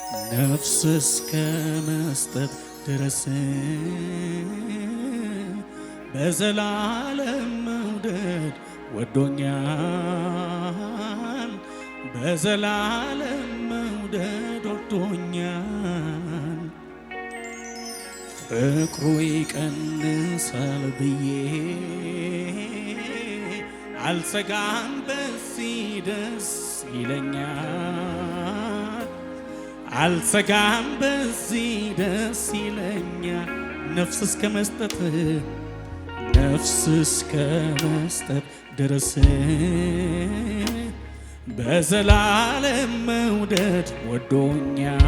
ነፍስ እስከ መስጠት ድረስ በዘላለም መውደድ ወዶኛል። በዘላለም መውደድ ወዶኛል። ፍቅሩ ይቀንሳል ብዬ አልሰጋም፣ በዚህ ደስ ይለኛል። አልሰጋም፣ በዚህ ደስ ይለኛል። ነፍስ እስከ መስጠት ድረስ በዘላለም መውደድ ወዶኛል።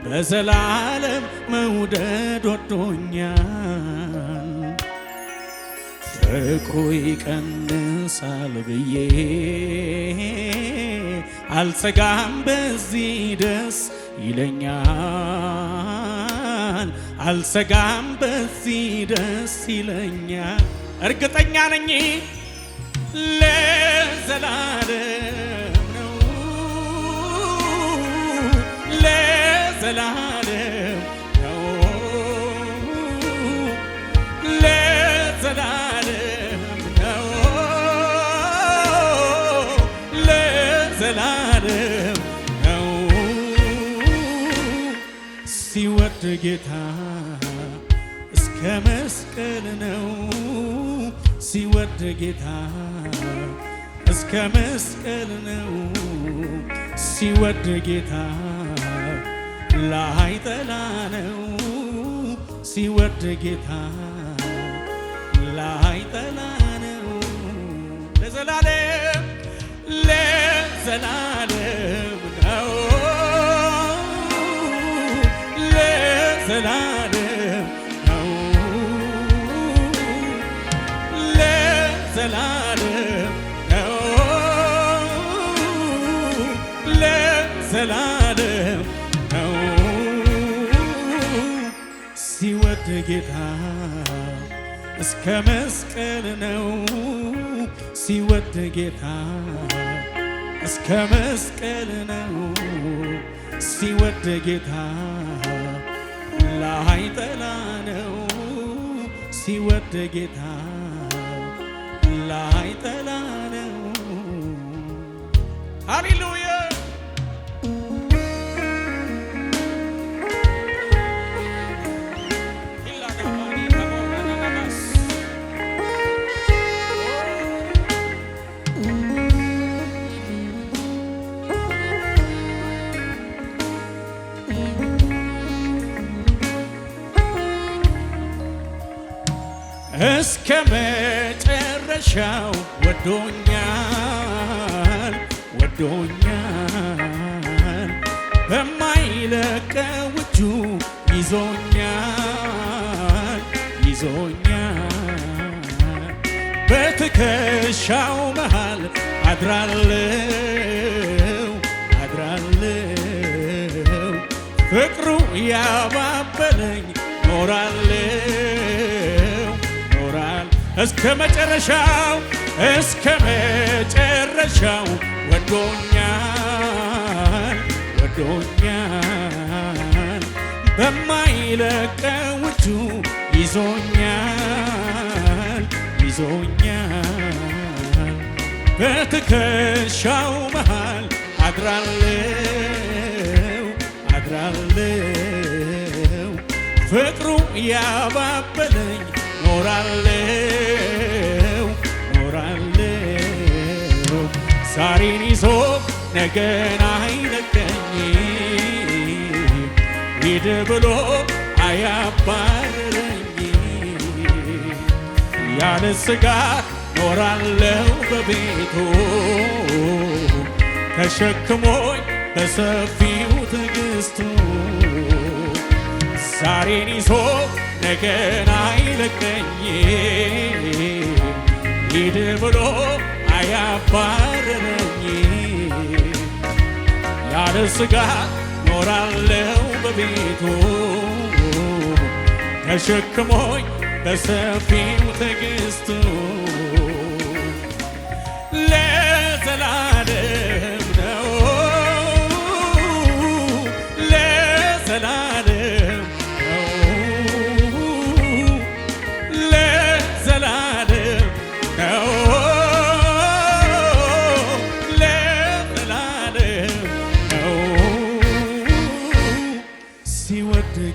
በዘላለም መውደድ ወዶኛል። ፍቅሩ ይቀንሳል ብዬ አልሰጋም፣ በዚህ ደስ ይለኛል። አልሰጋም፣ በዚህ ደስ ይለኛል። እርግጠኛ ነኝ ለዘላለም ነው፣ ለዘላለም ነው፣ ለዘላለም ነው፣ ለዘላለም ነው። ሲወድ ጌታ እስከ መስቀል ነው። ሲወድ ጌታ እስከ መስቀል ነው። ሲወድ ጌታ ላይጠላ ነው። ሲወድ ጌታ ላይጠላ ነው። ለዘላለም ለዘላለም ነው። ለዘላለም ነው። ለዘላለም ነው። ለዘላለም ነው። ሲወድ ጌታ እስከ መስቀል ነው። ሲወድ ጌታ እስከ መስቀል ነው። ሲወድ ጌታ ላይጠላ ነው። ሲወድ ጌታ ላይጠላ ነው። ሃሌሉያ እስከ መጨረሻው ወዶኛል፣ ወዶኛል። በማይለቀው እጁ ይዞኛል፣ ይዞኛል። በትከሻው መሃል አድራለው፣ አድራለው። ፍቅሩ ያባበለኝ ኖራለው፣ እስከ መጨረሻው፣ እስከ መጨረሻው ወዶኛል፣ ወዶኛል። በማይለቀው እጁ ይዞኛል፣ ይዞኛል። በትከሻው መሃል አድራለው፣ አድራለው። ፍቅሩ ያባበለኝ ኖራለው፣ ኖራለው። ዛሬን ይዞ ነገን አይለቀኝ፣ ሂድ ብሎ አያባርረኝ። ያለ ስጋት ኖራለው በቤቱ ተሸክሞኝ በሰፊው ትዕግስቱ። ዛሬን ይዞ ነገን አይለቀኝ፣ ሂድ ብሎ አያባርረኝ። ያለ ስጋት ኖራለው በቤቱ ተሸክሞኝ በሰፊው ትዕግስቱ። ለዘላለም ነው፣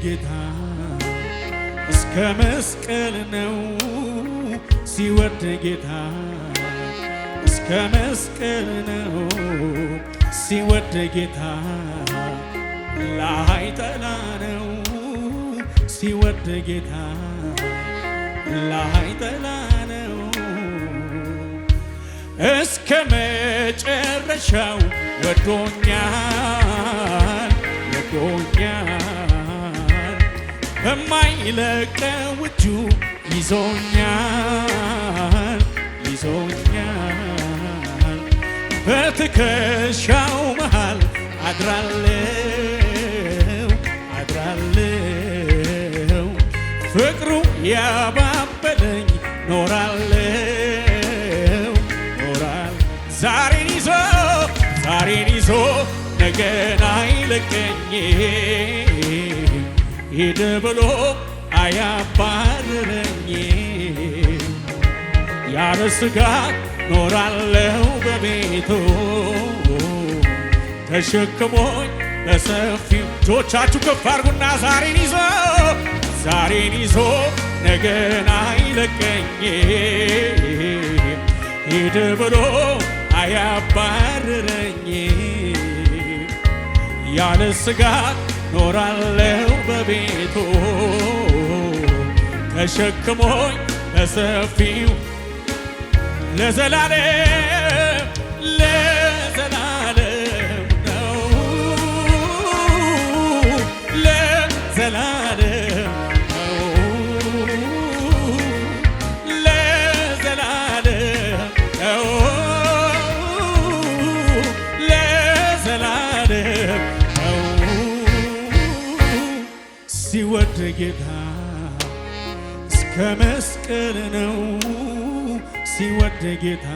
ጌታ እስከ መስቀል ነው ሲወድ ጌታ እስከ መስቀል ነው ሲወድ ጌታ ላይጠላ ነው ሲወድ ጌታ ላይጠላ ነው እስከ መጨረሻው ወዶኛል በማይለቀው እጁ ይዞኛል በትከሻው መሃል አድራለው ፍቅሩ ያባበለኝ ኖራለው ዛሬን ይዞ ነገን አይለቀኝ ሂድ ብሎ አያባርረኝ ያለ ስጋት ኖራለው በቤቱ ተሸክሞኝ በሰፊው እጆቻችሁ ከፍ አድርጉና ዛሬን ይዞ ነገን አይለቀኝ ሂድ ብሎ አያባርረኝ ያለ ስጋት ኖራለው በቤቱ ተሸክሞኝ በሰፊው ለዘላለም ነው ለዘላለም ነው ለዘላለም ነው ሲወድ ጌታ እስከ መስቀል ነው ሲወድ ጌታ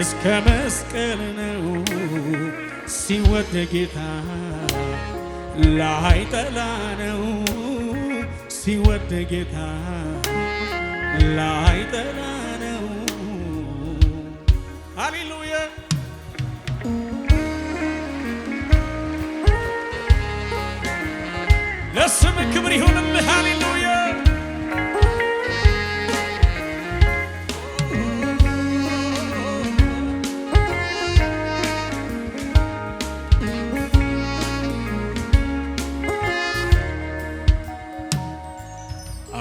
እስከ መስቀል ነው ሲወድ ጌታ ላይጠላ ነው ሲወድ ጌታ ላይጠላ ነው። ሃሌሉያ ለስም ክብር ይሁንልህ። ሃሌሉያ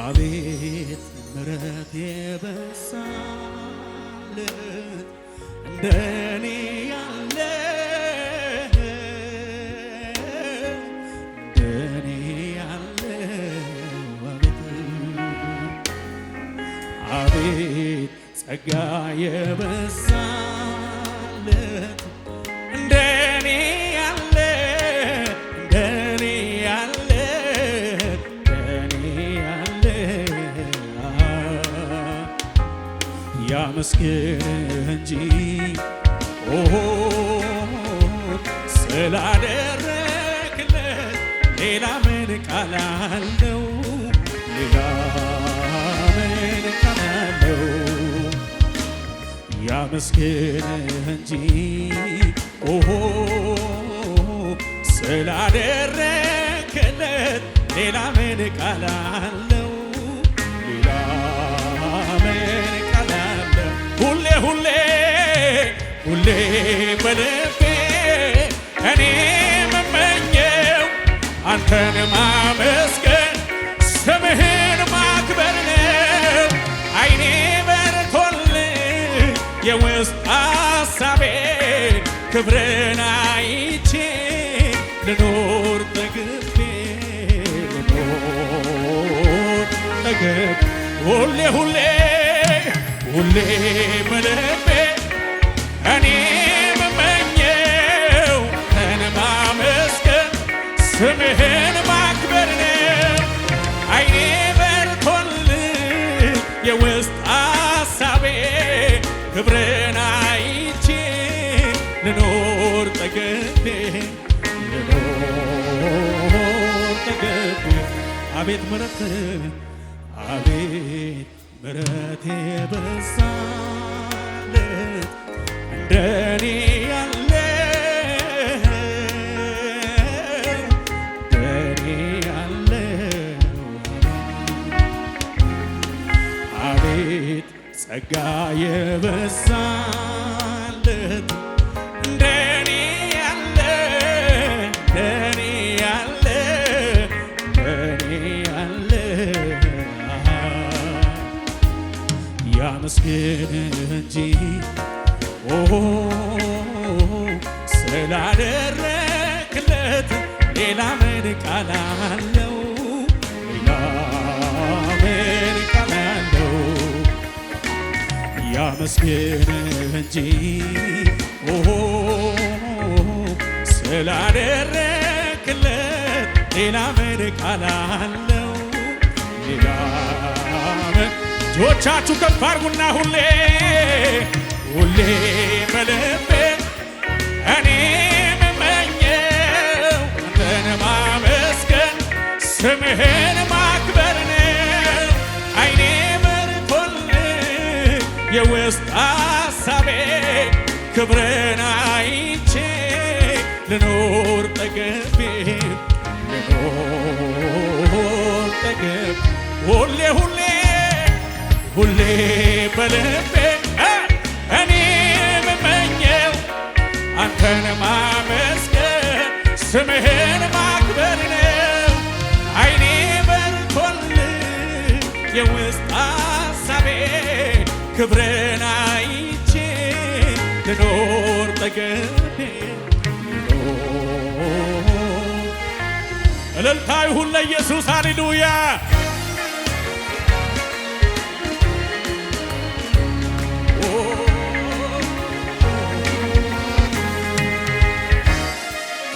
አቤት ምሕረት የበዛለት እንደኔ ያለ አቤት ጸጋ የበዛለት እንደኔ ያለ ያመስግን እንጂ ስላደረክለት ሌላ ምን ቃል አለው? ሌላ ምን ቃል አለው? ያመስግን እንጂ ስላደረክለት ሌላ ምን ቃል አለው? ሌላ ምን ቃል አለው? ሁሌ በልቤ እኔ የምመኘው አንተን ማመስገን ስምህን ማክበር ነው። ዓይኔ በርቶልኝ የውስጥ ሐሳቤን ክብርን አይቼ ልኖር ጠግቤ ሁሌ በልቤ እኔ የምመኘው አንተን ማመስገን ስምህን ማክበር ነው። ዓይኔ በርቶልኝ የውስጥ ሐሳቤ ክብርን አይቼ ልኖር ጠግቤ አቤት ምሕረት የበዛለት እንደኔ ያለ ጸጋ የበዛለት እንደኔ ያለ እንደኔ ያለ እንደኔ ያለ ያመስግን እንጂ ስላደረክለት ሌላ ምን ቃል አለው? ሌላ ምን ቃል አለው? ያመስግን እንጂ ስላደረክለት ሌላ ምን ቃል አለው? ሌላ ምን እጆቻችሁ ከፍ አድርጉና ሁሌ ሁሌ በልቤ እኔ የምመኘው አንተን ማመስገን ስምህን ማክበር ነው። ዓይኔ በርቶልኝ የውስጥ ሐሳቤ ክብርን አይቼ ልኖር ጠግቤ ልኖር ጠግቤ ሁሌ ሁሌ ሁሌ በልቤ እኔ የምመኘው አንተን ማመስገን ስምህን ማክበር ነው። ዓይኔ በርቶልኝ የውስጥ ሐሳቤ ክብርን አይቼ ልኖር ጠግቤ ልኖር። እልልታ ይሁን ለኢየሱስ ሃሌሉያ።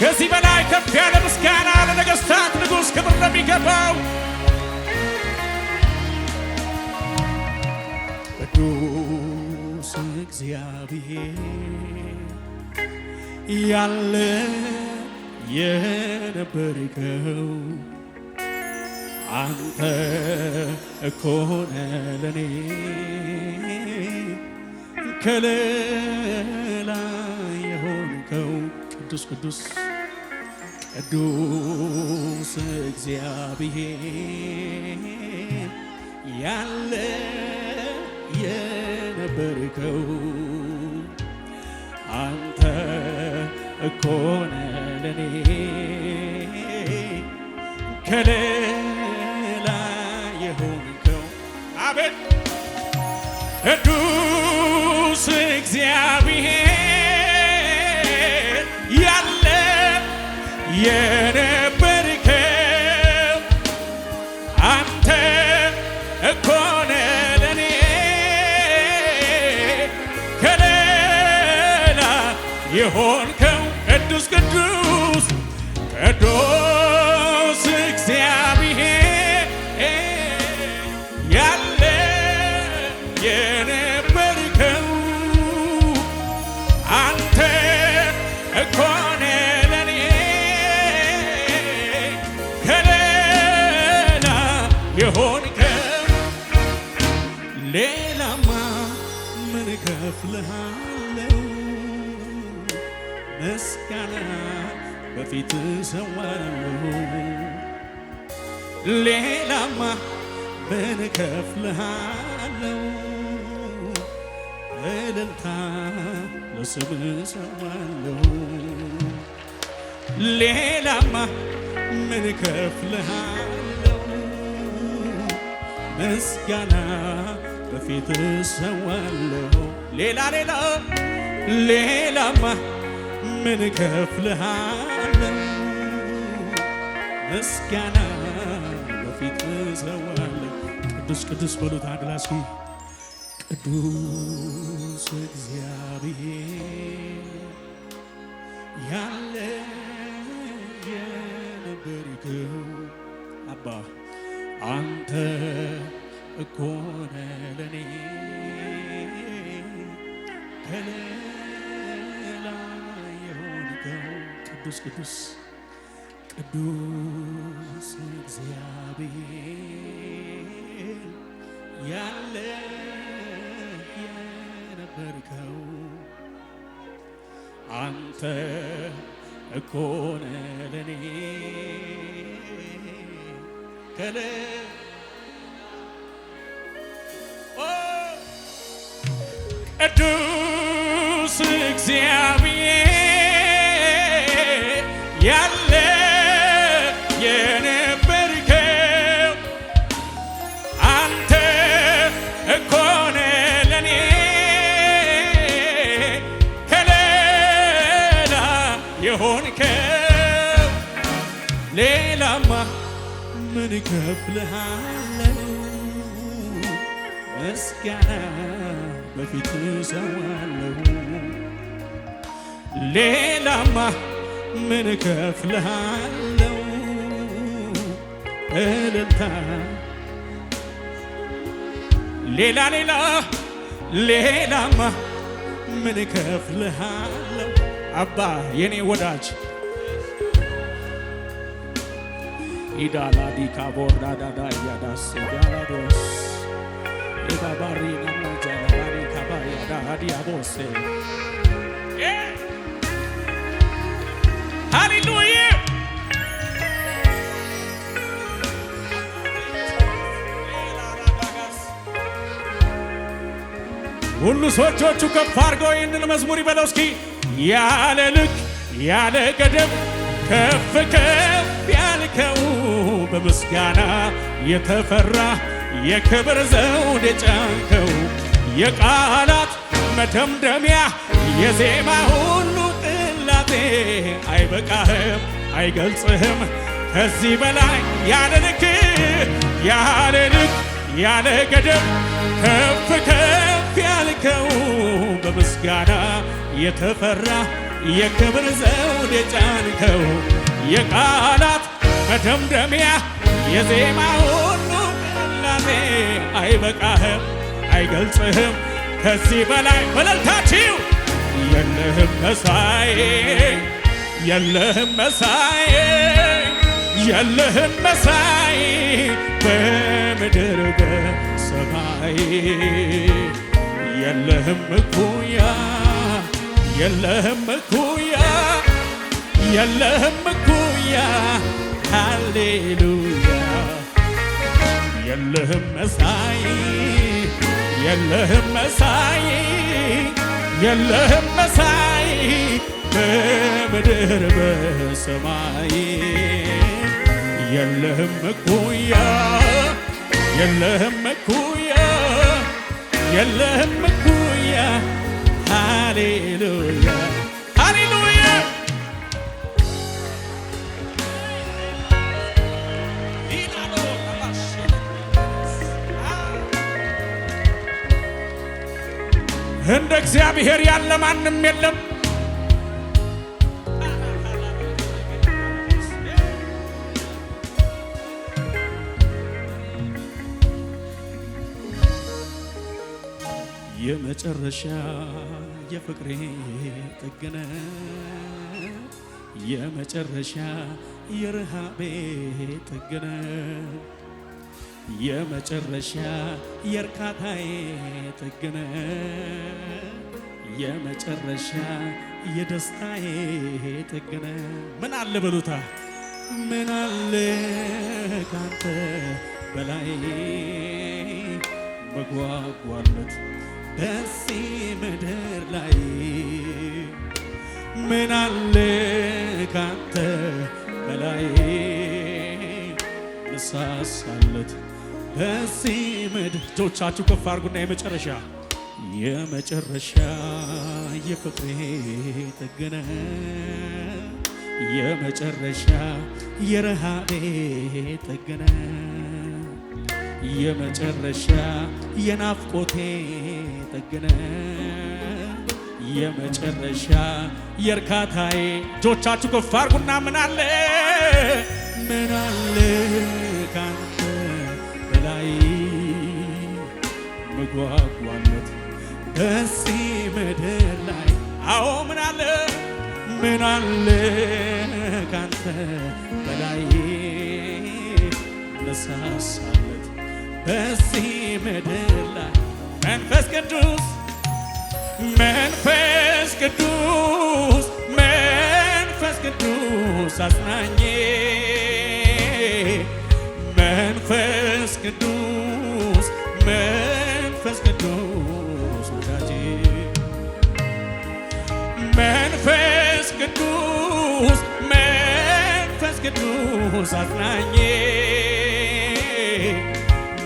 ከዚህ በላይ ከፍ ያለ ምስጋና ለነገሥታት ንጉሥ ክብር ለሚገባው ቅዱስ እግዚአብሔር ያለ የነበርከው አንተ እኮ ነህ ለኔ ከለላ የሆንከው ቅዱስ ቅዱስ ቅዱስ እግዚአብሔር ያለ የነበርከው አንተ እኮ ነህ ለኔ ከለላ የሆንከው አቤት ቅዱስ እግዚአብሔር ያለ የነበርከው አንተ እኮ ነህ ለኔ ከለላ የሆንከው ቅዱስ ቅዱስ ቅዱስ እግዚአብሔር ያለ የነበርከው አንተ እኮ ነህ ለኔ ከለላ የሆንከው ሌላማ ምን እከፍልሃለሁ? ምስጋና በፊት እሰዋለሁ። ሌላማ ምን እከፍልሃለሁ? እልልታ ለስምህ እሰዋለሁ። ሌላማ ምን እከፍልሃለሁ? ምስጋና በፊት እሰዋለሁ። ሌላማ ምን እከፍልሃለሁ? ምስጋና በፊት እሰዋለሁ። ቅዱስ ቅዱስ በሉት አንድ ላይ እስኪ ቅዱስ እግዚአብሔር ያለ የነበርከው አባ አንተ እኮ ነህ ለኔ ከለላ የሆንከው ቅዱስ ቅዱስ ቅዱስ እግዚአብሔር ያለ የነበርከው አንተ እኮ ነህ ለኔ ቅዱስ እግዚአብሔር ያለ የነበርከው አንተ እኮ ነህ ለኔ ከሌላ የሆንከው። ሌላማ ምን እከፍልሃለሁ? ምስጋና በፊት እሰዋለሁ። ሌላማ ምን እከፍልሃለሁ? እልልታ ሌላማ ምን እከፍልሃለሁ? አባ የኔ ወዳጅ ኢዳላዲ ካቦራዳዳ ያዳስ ያዳዶስ ኢባባሪ ናሞጃ ባሪ ካባያዳ አዲያቦስ ሃሌሉያ። ሁሉ ሰዎቹ ከፍ አድርገው ይህንን መዝሙር ይበለው እስኪ። ያለ ልክ ያለ ገደብ ከፍ ከፍ ያልከው በምስጋና የተፈራ የክብር ዘውድ የጫንከው የቃላት መደምደሚያ የዜማ ሁሉ ቅላጤ አይበቃህም አይገልጽህም ከዚህ በላይ ያለ ልክ ያለ ገደብ ከፍ ከፍ ያልከው በምስጋና የተፈራ የክብር ዘውድ የጫንከው የቃላት መደምደሚያ የዜማ ሁሉ ቅላጤ አይበቃህም አይገልጽህም ከዚህ በላይ በለልታችሁ የለህም መሳይ የለህም መሳይ የለህም መሳይ በምድር በሰማይ የለህም እኩያ የለህም እኩያ የለህም እኩያ ሃሌሉያ የለህም መሳይ የለህም መሳይ የለህም መሳይ በምድር በሰማይ የለህም እኩያ የለህም እኩያ የለህም እኩያ ሃሌሉያ ሃሌሉያ እንደ እግዚአብሔር ያለ ማንም የለም። የመጨረሻ የፍቅሬ ጥግነ የመጨረሻ የረሃቤ ጥግነ የመጨረሻ የእርካታዬ ጥግነ የመጨረሻ የደስታዬ ጥግነ ምን አለ በሉታ ምን አለ ካንተ በላይ መጓጓለት በዚህ ምድር ላይ ምን አለ ካንተ በላይ ምሳሳለት በዚህ ምድር እጆቻችሁ ከፍ አድርጉና የመጨረሻ የፍቅሬ ጥግነ የመጨረሻ የረሃቤ ጥግነ የመጨረሻ የናፍቆቴ ጥግነ የመጨረሻ የእርካታዬ እጆቻችሁ ከፍ አድርጉና ምን አለ ካንተ በላይ መጓጓለት በዚህ ምድር ላይ አዎ ምን አለ ካንተ በላይ ነሳሳለት በዚህ ምድር ላይ መንፈስ ቅዱስ አጽናኜ መንፈስ ቅዱስ ወዳጄ ቅዱስ አጽናኜ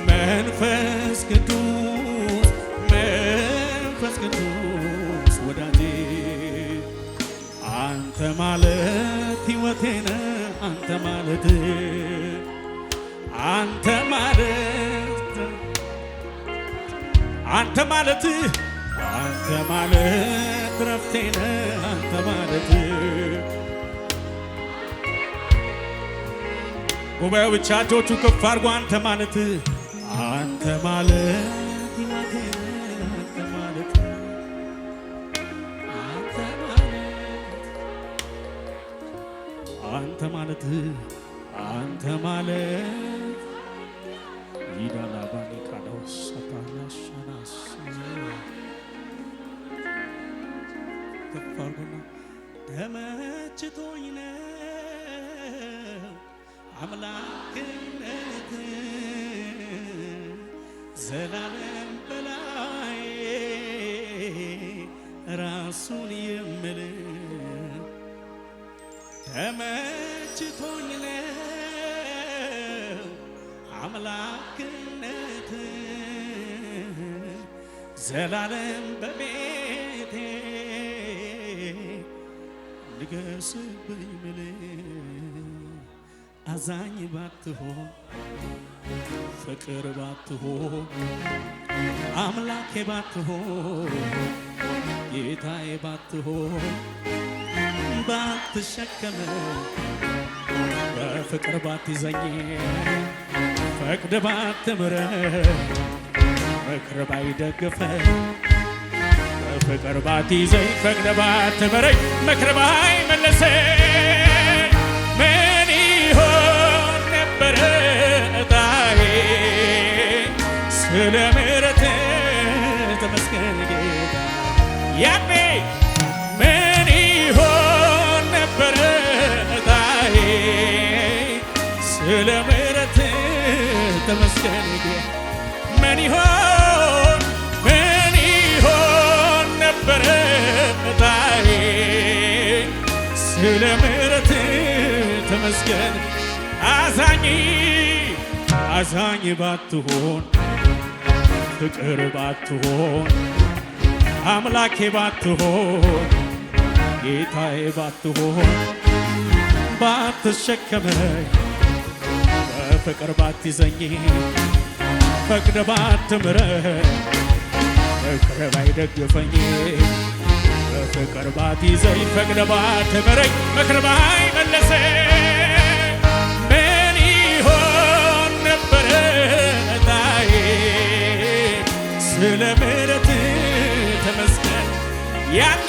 መንፈስ ቅዱስ መንፈስ ቅዱስ ወዳጄ አንተ ማለት ሕይወቴ ነህ አንተ ማለት አንተ ማለት አንተ ማለት አንተ ማለት ረፍቴ ነህ አንተ ማለት ጉባኤው ብቻ እጆቹ ከፍ አድርጎ አንተ ማለት አንተ ማለት ሕይወቴ ነህ አንተ ማለት አንተ ማለት አንተ ማለት ይዳላባኒ ካዳውስ አታናሻናስ ከፍ አድርጎና ተመችቶኝ ነው አምላክነት ዘላለም በላይ ራሱን የሚል ተመችቶኝ ነው አምላክነት ዘላለም በቤቴ ንገስብኝ ምል አዛኝ ባትሆን ፍቅር ባትሆን አምላኬ ባትሆን ጌታዬ ባትሆን ባትሸከመ በፍቅር ባትይዘኝ ፈቅድ ባትምረ ምክር ባይደግፈ በፍቅር ባትይዘኝ ፈቅድ ባትምረኝ ምክር ባይመለሰኝ ምን ይሆን ነበረ ዕጣዬ ስለ ምሕረትህ ተመስገን ጌታ ያኔ ምን ይሆን ነበረ ዕጣዬ ስለ ምሕረትህ ተመስገን ጌታ ምን ይሆን ነበረ ዕጣዬ ስለ ምሕረትህ ተመስገን አዛኝ ባትሆን ፍቅር ባትሆን አምላኬ ባትሆን ጌታዬ ባትሆን ባትሸከመኝ በፍቅር ባትይዘኝ ፈቅደ ባትምረኝ ምክር ባይደግፈኝ በፍቅር ባትይዘኝ ፈቅደ ባትምረኝ ምክር ባይመለሰኝ ምን ይሆን ነበረ ዕጣዬ ስለ ምሕረትህ ተመስገን ያኔ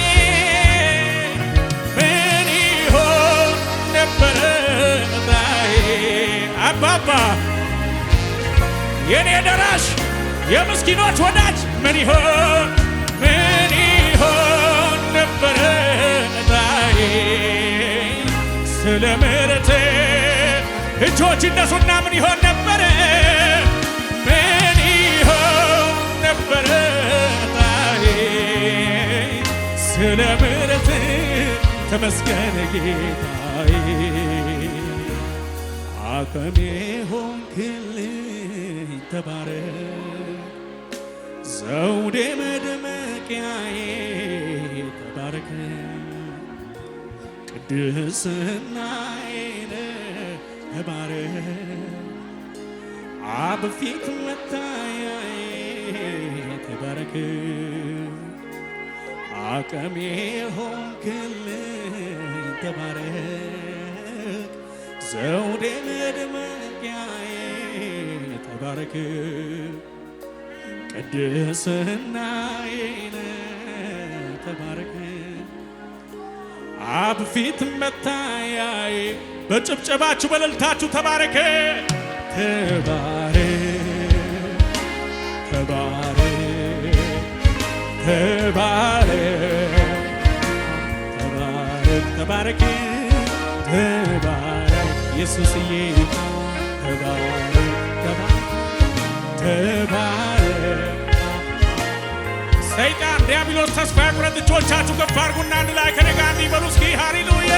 ምን ይሆን ነበረ ዕጣዬ አባባ የኔ ደራሽ የምስኪኖች ወዳጅ ምን ይሆን ነበረ ዕጣዬ ስለ ምሕረትህ እጆች እነሱና ምን ይሆን ነበረ ነበረ ዕጣዬ ስለ ምሕረትህ ተመስገን ጌታዬ አቅሜ ሆንክልኝ ተባረክ ዘውዴ መድመቂያዬ ተባረክ ቅድስናዬ ተባረክ አብ ፊት መታያዬ ተባረክ አቅሜ ሆንክልኝ ተባረክ ዘውዴ መድመቂያዬ ተባረክ ቅድስናዬ ተባረክ አብ ፊት መታያዬ በጭብጨባችሁ በእልልታችሁ ተባረክ ተባረክ ኢየሱስዬ ተባረክ ሰይጣን ዲያብሎስ ተስፋ ያቁረጥ እጆቻችሁ ከፍ አድርጉና አንድ ላይ ከኔ ጋር እንዲበሉ እስኪ ሃሌሉያ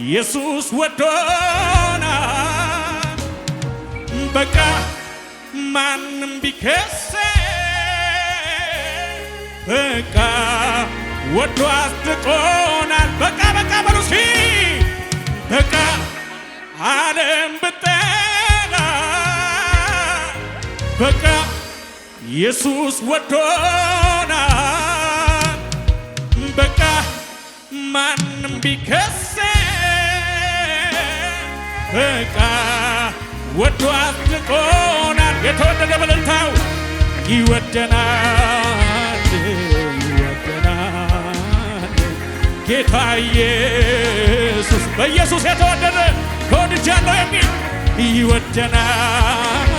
ኢየሱስ ወዶናል። በቃ ማንም ቢከሰን በቃ ወዶ አስጥቆናል። በቃ በሉ እስኪ በቃ ዓለም ብጠላ በቃ ኢየሱስ ወዶናል። በቃ ማንም ቢከሰን በቃ ወዶ አስጥቆናል። የተወደደ በእልልታው ይወደናል ጌታ ኢየሱስ። በኢየሱስ የተወደደ ተወድጃለሁ የሚል ይወደናል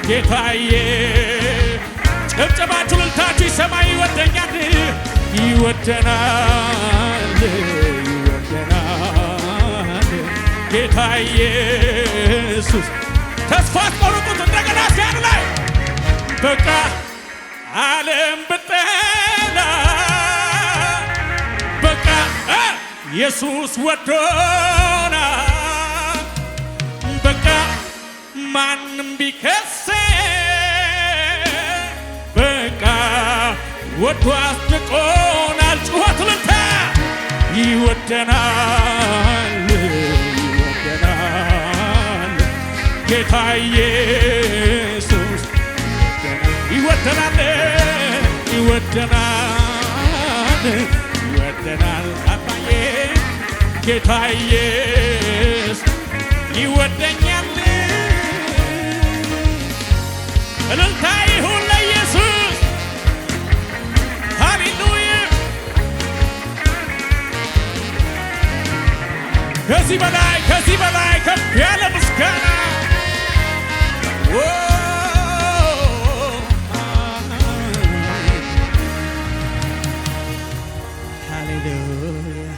ጌታ ጭብጨባችሁ እልልታችሁ ይሰማ። ይወደኛል ይወደናል ጌታ ኢየሱስ። ተስፋ አትቆርጡት እንደገና ሲያኑ ላይ በቃ ዓለም ብጠላ በቃ ኢየሱስ ወዶናል። በቃ ማንም ቢከሰን በቃ ወዶ አስጥቆናል። ጩኸት ልታ ይወደናል ጌታ ኢየሱስ ይወደናል አባዬ ጌታ ኢየሱስ ይወደኛል። እልልታ ይሁን ለኢየሱስ ሃሌሉያ። ከዚህ በላይ ከፍ ያለ ምስጋና ሃሌሉያ